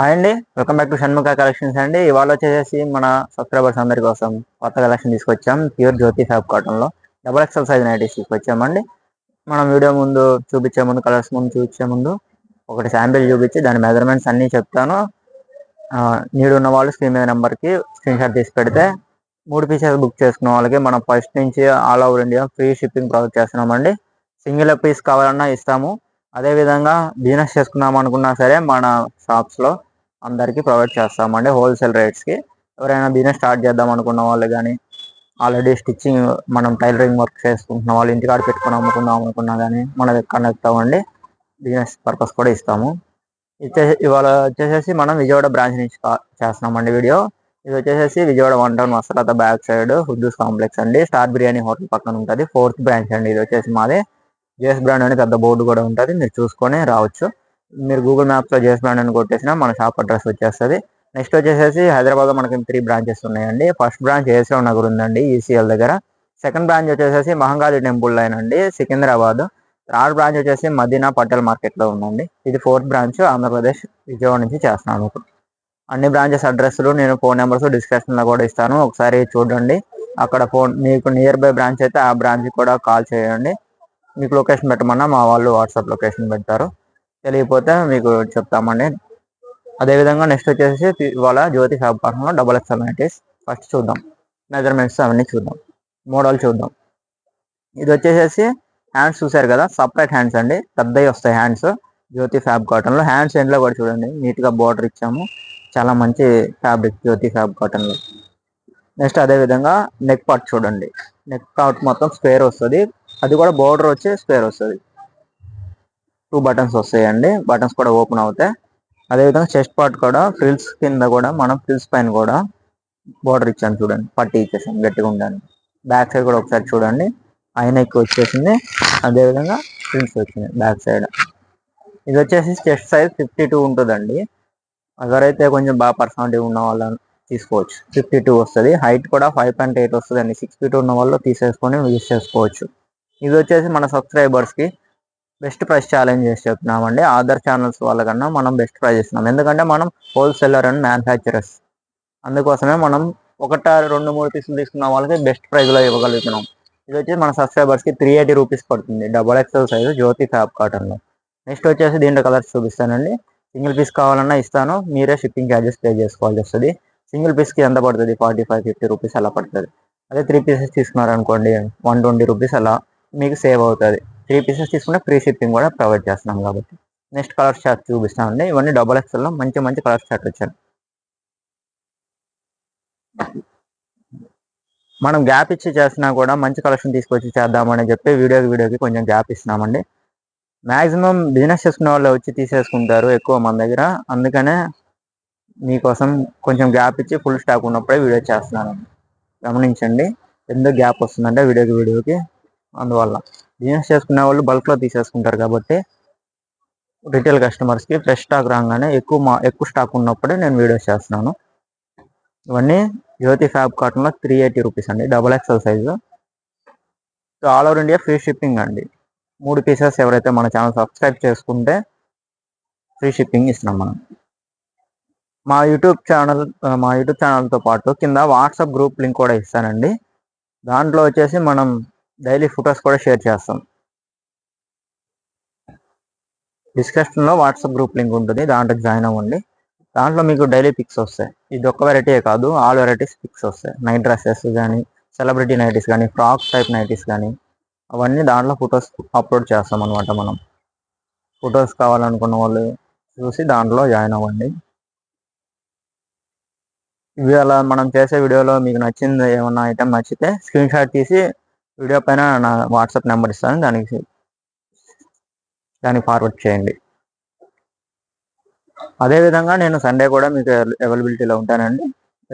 Hi అండి, welcome back to Shanmukha collections అండి. ఇవాళ వచ్చేసి మన సబ్స్క్రైబర్స్ అందరి కోసం కొత్త కలెక్షన్ తీసుకొచ్చాం. ప్యూర్ జ్యోతి ఫ్యాబ్ కాటన్ లో డబల్ ఎక్స్ఎల్ సైజ్ నైటీస్ తీసుకొచ్చామండి. మనం వీడియో ముందు చూపించే ముందు కలర్స్ ముందు చూపించే ముందు ఒకటి శాంపిల్ చూపించి దాని మెజర్మెంట్స్ అన్ని చెప్తాను. నీడు ఉన్న వాళ్ళు స్క్రీన్ మీద నెంబర్కి స్క్రీన్ షాట్ తీసి పెడితే 3 పీసెస్ బుక్ చేసుకున్న వాళ్ళకి మనం ఫస్ట్ నుంచి all over India free shipping provide చేస్తున్నామండి. సింగిల్ పీస్ కావాలన్నా ఇస్తాము. అదేవిధంగా బిజినెస్ చేసుకున్నాం అనుకున్నా సరే మన షాప్స్లో అందరికీ ప్రొవైడ్ చేస్తామండి హోల్సేల్ రేట్స్కి. ఎవరైనా బిజినెస్ స్టార్ట్ చేద్దాం అనుకున్న వాళ్ళు కానీ ఆల్రెడీ స్టిచ్చింగ్ మనం టైలరింగ్ వర్క్ చేసుకుంటున్న వాళ్ళు ఇంటికాడ పెట్టుకుని అమ్ముకుందాం అనుకున్నా కానీ మన దగ్గర కనెక్ట్ అవ్వండి. బిజినెస్ పర్పస్ కూడా ఇస్తాము. ఇవాళ వచ్చేసి మనం విజయవాడ బ్రాంచ్ నుంచి చేస్తున్నామండి వీడియో. ఇది వచ్చేసి Vijayawada 1 town Vastralatha back side హుద్దూస్ కాంప్లెక్స్ అండి. స్టార్ బిర్యానీ హోటల్ పక్కన ఉంటుంది. 4th బ్రాంచ్ అండి. ఇది వచ్చేసి మాదే. జేఎస్ బ్రాండ్ అని పెద్ద బోర్డు కూడా ఉంటుంది, మీరు చూసుకొని రావచ్చు. మీరు గూగుల్ మ్యాప్స్లో జేఎస్ బ్రాండ్ అని కొట్టేసినా మన షాప్ అడ్రస్ వచ్చేస్తుంది. నెక్స్ట్ వచ్చేసి హైదరాబాద్లో మనకి 3 బ్రాంచెస్ ఉన్నాయండి. ఫస్ట్ బ్రాంచ్ ఏసీరావు నగర్ ఉందండి, ఈసీఎల్ దగ్గర. సెకండ్ బ్రాంచ్ వచ్చేసి మహంకాళి టెంపుల్ లైన్ అండి, సికింద్రాబాద్. థర్డ్ బ్రాంచ్ వచ్చేసి మదీనా పటేల్ మార్కెట్లో ఉందండి. ఇది 4th బ్రాంచ్ ఆంధ్రప్రదేశ్ విజయవాడ నుంచి చేస్తున్నాను. అన్ని బ్రాంచెస్ అడ్రస్లు నేను ఫోన్ నెంబర్స్ డిస్క్రిప్షన్లో కూడా ఇస్తాను, ఒకసారి చూడండి. అక్కడ మీకు నియర్ బై బ్రాంచ్ అయితే ఆ బ్రాంచ్కి కూడా కాల్ చేయండి. మీకు లొకేషన్ పెట్టమన్నా మా వాళ్ళు వాట్సాప్ లొకేషన్ పెడతారు. తెలియకపోతే మీకు చెప్తామండి. అదేవిధంగా నెక్స్ట్ వచ్చేసి ఇవాళ జ్యోతి ఫ్యాబ్ కాటన్లో డబల్ ఎక్స్ఎల్ నైటీస్ ఫస్ట్ చూద్దాం. మెజర్మెంట్స్ అవన్నీ చూద్దాం, మోడల్ చూద్దాం. ఇది వచ్చేసి హ్యాండ్స్ చూసారు కదా, సపరేట్ హ్యాండ్స్ అండి, పెద్దవి వస్తాయి హ్యాండ్స్. జ్యోతి ఫ్యాబ్ కాటన్లో హ్యాండ్స్ ఎండ్లో కూడా చూడండి నీట్గా బార్డర్ ఇచ్చాము. చాలా మంచి ఫ్యాబ్రిక్ జ్యోతి ఫ్యాబ్ కాటన్లో. నెక్స్ట్ అదేవిధంగా నెక్ పార్ట్ చూడండి, నెక్ పార్ట్ మొత్తం స్క్వేర్ వస్తుంది. అది కూడా బార్డర్ వచ్చి స్క్వేర్ వస్తుంది. 2 బటన్స్ వస్తాయండి, బటన్స్ కూడా ఓపెన్ అవుతాయి. అదేవిధంగా చెస్ట్ పార్ట్ కూడా ఫ్రిల్స్ కింద కూడా మనం ఫ్రిల్స్ పైన కూడా బార్డర్ ఇచ్చాను చూడండి, పట్టి ఇచ్చేసాను గట్టిగా ఉండాలి. బ్యాక్ సైడ్ కూడా ఒకసారి చూడండి, ఐనెక్ వచ్చేసింది. అదేవిధంగా ఫ్రిల్స్ వచ్చింది బ్యాక్ సైడ్. ఇది వచ్చేసి చెస్ట్ సైజ్ 52 ఉంటుందండి. ఎవరైతే కొంచెం బాగా పర్సనాలిటీ ఉన్న వాళ్ళని తీసుకోవచ్చు. 52 వస్తుంది. హైట్ కూడా 5.8 వస్తుంది అండి. 6 feet ఉన్న వాళ్ళు తీసేసుకొని యూజ్ చేసుకోవచ్చు. ఇది వచ్చేసి మన సబ్స్క్రైబర్స్కి బెస్ట్ ప్రైస్ ఛాలెంజ్ చేసి చెప్తున్నామండి. అదర్ ఛానల్స్ వాళ్ళకన్నా మనం బెస్ట్ ప్రైస్ ఇస్తున్నాం, ఎందుకంటే మనం హోల్సేలర్ అండ్ మ్యానుఫ్యాక్చరర్స్. అందుకోసమే మనం 1-2-3 పీసులు తీసుకున్న వాళ్ళకి బెస్ట్ ప్రైస్లో ఇవ్వగలుగుతున్నాం. ఇది వచ్చి మన సబ్స్క్రైబర్స్కి 380 రూపీస్ పడుతుంది, డబల్ ఎక్స్ఎల్ సైజు జ్యోతి ఫ్యాబ్ కాటన్లో. నెక్స్ట్ వచ్చేసి దీంట్లో కలర్స్ చూపిస్తానండి. సింగిల్ పీస్ కావాలన్నా ఇస్తాను, మీరే షిప్పింగ్ ఛార్జెస్ పే చేసుకోవాల్సి వస్తుంది. సింగిల్ పీస్కి ఎంత పడుతుంది, 45-50 రూపీస్ అలా పడుతుంది. అదే 3 పీసెస్ తీసుకున్నారనుకోండి 120 రూపీస్ అలా మీకు సేవ్ అవుతుంది. 3 పీసెస్ తీసుకుంటే ఫ్రీ షిప్పింగ్ కూడా ప్రొవైడ్ చేస్తున్నాం కాబట్టి. నెక్స్ట్ కలర్ చార్ట్ చూపిస్తామండి. ఇవన్నీ డబల్ ఎక్స్ఎల్లో మంచి మంచి కలర్ చార్ట్ వచ్చాయి. మనం గ్యాప్ ఇచ్చి చేసినా కూడా మంచి కలెక్షన్ తీసుకొచ్చి చేద్దామని చెప్పి వీడియోకి కొంచెం గ్యాప్ ఇస్తున్నామండి. మ్యాక్సిమం బిజినెస్ చేసుకునే వాళ్ళు వచ్చి తీసేసుకుంటారు ఎక్కువ మన దగ్గర, అందుకనే మీకోసం కొంచెం గ్యాప్ ఇచ్చి ఫుల్ స్టాక్ ఉన్నప్పుడే వీడియో చేస్తున్నాను, గమనించండి. ఎందుకు గ్యాప్ వస్తుందంటే వీడియోకి అందువల్ల. బిజినెస్ చేసుకునే వాళ్ళు బల్క్లో తీసేసుకుంటారు కాబట్టి రిటైల్ కస్టమర్స్కి ఫ్రెష్ స్టాక్ రాగానే ఎక్కువ స్టాక్ ఉన్నప్పుడే నేను వీడియోస్ చేస్తున్నాను. ఇవన్నీ జ్యోతి ఫ్యాబ్ కాటన్లో 380 రూపీస్ అండి, double XL size. All over India free shipping అండి. 3 పీసెస్ ఎవరైతే మన ఛానల్ సబ్స్క్రైబ్ చేసుకుంటే ఫ్రీ షిప్పింగ్ ఇస్తున్నాం మనం. మా యూట్యూబ్ ఛానల్తో పాటు కింద వాట్సాప్ గ్రూప్ లింక్ కూడా ఇస్తానండి. దాంట్లో వచ్చేసి మనం డైలీ ఫొటోస్ కూడా షేర్ చేస్తాం. డిస్క్రిప్షన్లో వాట్సాప్ గ్రూప్ లింక్ ఉంటుంది, దాంట్లో జాయిన్ అవ్వండి. దాంట్లో మీకు డైలీ పిక్స్ వస్తాయి. ఇది ఒక్క వెరైటీయే కాదు, ఆల్ వెరైటీస్ పిక్స్ వస్తాయి. నైట్ డ్రెస్సెస్ కానీ, సెలబ్రిటీ నైటీస్ కానీ, ఫ్రాక్ టైప్ నైటీస్ కానీ, అవన్నీ దాంట్లో ఫొటోస్ అప్లోడ్ చేస్తాం అనమాట. మనం ఫొటోస్ కావాలనుకున్న వాళ్ళు చూసి దాంట్లో జాయిన్ అవ్వండి. ఇవి అలా మనం చేసే వీడియోలో మీకు నచ్చింది ఏమన్నా ఐటెం నచ్చితే స్క్రీన్ షాట్ తీసి వీడియో పైన నా వాట్సాప్ నెంబర్ ఇస్తాను, దానికి ఫార్వర్డ్ చేయండి. అదేవిధంగా నేను సండే కూడా మీకు అవైలబిలిటీలో ఉంటానండి.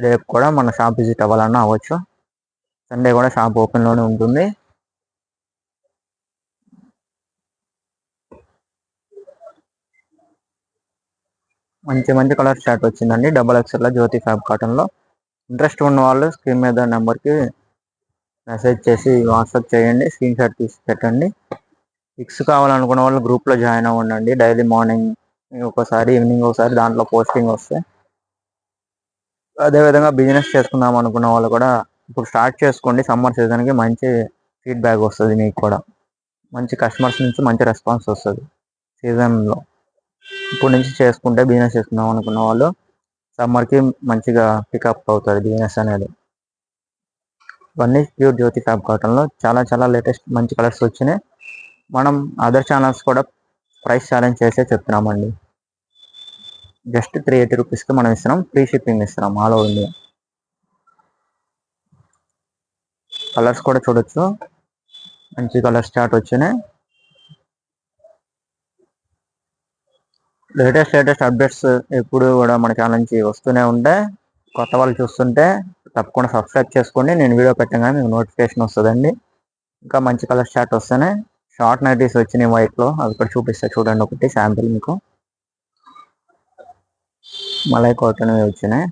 రేపు కూడా మన షాప్ విజిట్ అవ్వాలన్నా అవ్వచ్చు. సండే కూడా షాప్ ఓపెన్లోనే ఉంటుంది. మంచి మంచి కలర్ షార్ట్ వచ్చిందండి, డబల్ ఎక్స్ఎల్లో జ్యోతి ఫ్యాబ్ కాటన్లో. ఇంట్రెస్ట్ ఉన్న వాళ్ళు స్క్రీన్ మీద నెంబర్కి మెసేజ్ చేసి వాట్సాప్ చేయండి, స్క్రీన్ షాట్ తీసి పెట్టండి. పిక్స్ కావాలనుకున్న వాళ్ళు గ్రూప్లో జాయిన్ అవ్వండి. డైలీ మార్నింగ్ ఒకసారి ఈవినింగ్ ఒకసారి దాంట్లో పోస్టింగ్ వస్తే, అదేవిధంగా బిజినెస్ చేసుకుందాం అనుకున్న వాళ్ళు కూడా ఇప్పుడు స్టార్ట్ చేసుకోండి. సమ్మర్ సీజన్కి మంచి ఫీడ్బ్యాక్ వస్తుంది, మీకు కూడా మంచి కస్టమర్స్ నుంచి మంచి రెస్పాన్స్ వస్తుంది సీజన్లో. ఇప్పుడు నుంచి చేసుకుంటే బిజినెస్ చేసుకుందాం అనుకున్న వాళ్ళు సమ్మర్కి మంచిగా పికప్ అవుతుంది బిజినెస్ అనేది. ఇవన్నీ ప్యూర్ జ్యోతి ఫ్యాబ్ కాటన్లో చాలా చాలా లేటెస్ట్ మంచి కలర్స్ వచ్చినాయి. మనం అదర్ ఛానల్స్ కూడా ప్రైస్ ఛాలెంజ్ చేసే చెప్తున్నామండి. జస్ట్ 380 రూపీస్కి మనం ఇస్తున్నాం, ఫ్రీ షిప్పింగ్ ఇస్తున్నాం ఆల్ ఓవర్ ఇండియా. కలర్స్ కూడా చూడొచ్చు, మంచి కలర్స్ స్టార్ట్ వచ్చినాయి. లేటెస్ట్ అప్డేట్స్ ఎప్పుడు కూడా మన ఛానల్ నుంచి వస్తూనే ఉంటాయి. కొత్త వాళ్ళు చూస్తుంటే తప్పకుండా సబ్స్క్రైబ్ చేసుకోండి. నేను వీడియో పెట్టగానే మీకు నోటిఫికేషన్ వస్తుందండి. ఇంకా మంచి కలర్ స్టార్ట్ వస్తేనే షార్ట్ నైటీస్ వచ్చినాయి వైట్లో, అవి కూడా చూపిస్తే చూడండి. ఒకటి శాంపిల్ మీకు మలై కాటన్ వచ్చినాయి.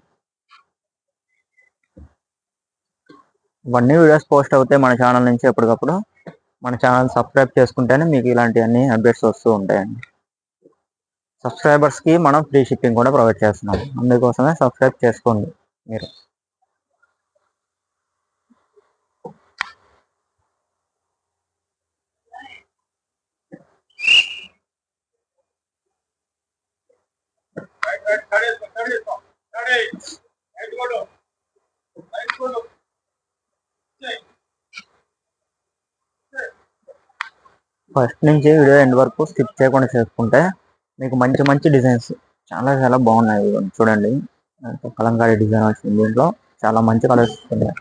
ఇవన్నీ వీడియోస్ పోస్ట్ అవుతాయి మన ఛానల్ నుంచి ఎప్పటికప్పుడు. మన ఛానల్ సబ్స్క్రైబ్ చేసుకుంటేనే మీకు ఇలాంటివన్నీ అప్డేట్స్ వస్తూ ఉంటాయండి. సబ్స్క్రైబర్స్కి మనం ఫ్రీ షిప్పింగ్ కూడా ప్రొవైడ్ చేస్తున్నాం, అందుకోసమే సబ్స్క్రైబ్ చేసుకోండి మీరు. ఫస్ట్ నుంచి వీడియో ఎండ్ వరకు స్కిప్ చేయకుండా చేసుకుంటే మీకు మంచి మంచి డిజైన్స్ చాలా చాలా బాగున్నాయి. చూడండి, కలంకారీ డిజైన్ వచ్చింది, దీంట్లో చాలా మంచి కలర్స్ ఉన్నాయి.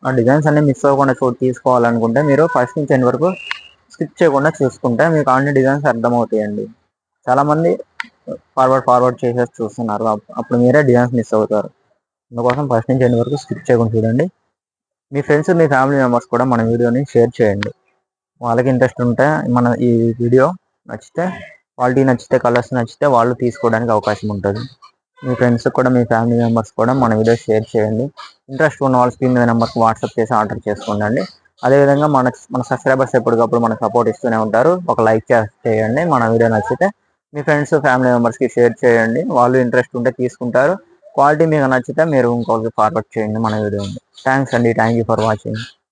ఆ డిజైన్స్ అన్ని మిస్ అవ్వకుండా తీసుకోవాలనుకుంటే మీరు ఫస్ట్ నుంచి ఎండ్ వరకు స్కిప్ చేయకుండా చూసుకుంటే మీకు అన్ని డిజైన్స్ అర్థమవుతాయండి. చాలామంది ఫార్వర్డ్ చేసేసి చూస్తున్నారు, అప్పుడు మీరే డిజైన్స్ మిస్ అవుతారు. అందుకోసం ఫస్ట్ నుంచి ఎండ్ వరకు స్కిప్ చేయకుండా చూడండి. మీ ఫ్రెండ్స్ మీ ఫ్యామిలీ మెంబర్స్ కూడా మన వీడియోని షేర్ చేయండి. వాళ్ళకి ఇంట్రెస్ట్ ఉంటే మన ఈ వీడియో నచ్చితే, క్వాలిటీ నచ్చితే, కలర్స్ నచ్చితే వాళ్ళు తీసుకోవడానికి అవకాశం ఉంటుంది. మీ ఫ్రెండ్స్ కూడా మీ ఫ్యామిలీ మెంబర్స్ కూడా మన వీడియో షేర్ చేయండి. ఇంట్రెస్ట్ ఉన్న వాళ్ళు స్క్రీన్ మీద నెంబర్కి వాట్సాప్ చేసి ఆర్డర్ చేసుకోండి. అదేవిధంగా మన సబ్స్క్రైబర్స్ ఎప్పటికప్పుడు మనకు సపోర్ట్ ఇస్తూనే ఉంటారు. ఒక లైక్ చేయండి, మన వీడియో నచ్చితే మీ ఫ్రెండ్స్ ఫ్యామిలీ మెంబర్స్కి షేర్ చేయండి. వాళ్ళు ఇంట్రెస్ట్ ఉంటే తీసుకుంటారు. క్వాలిటీ మీకు నచ్చితే మీరు ఇంకొకరికి ఫార్వర్డ్ చేయండి మన వీడియోని. థ్యాంక్స్ అండి, థ్యాంక్ యూ ఫర్ వాచింగ్.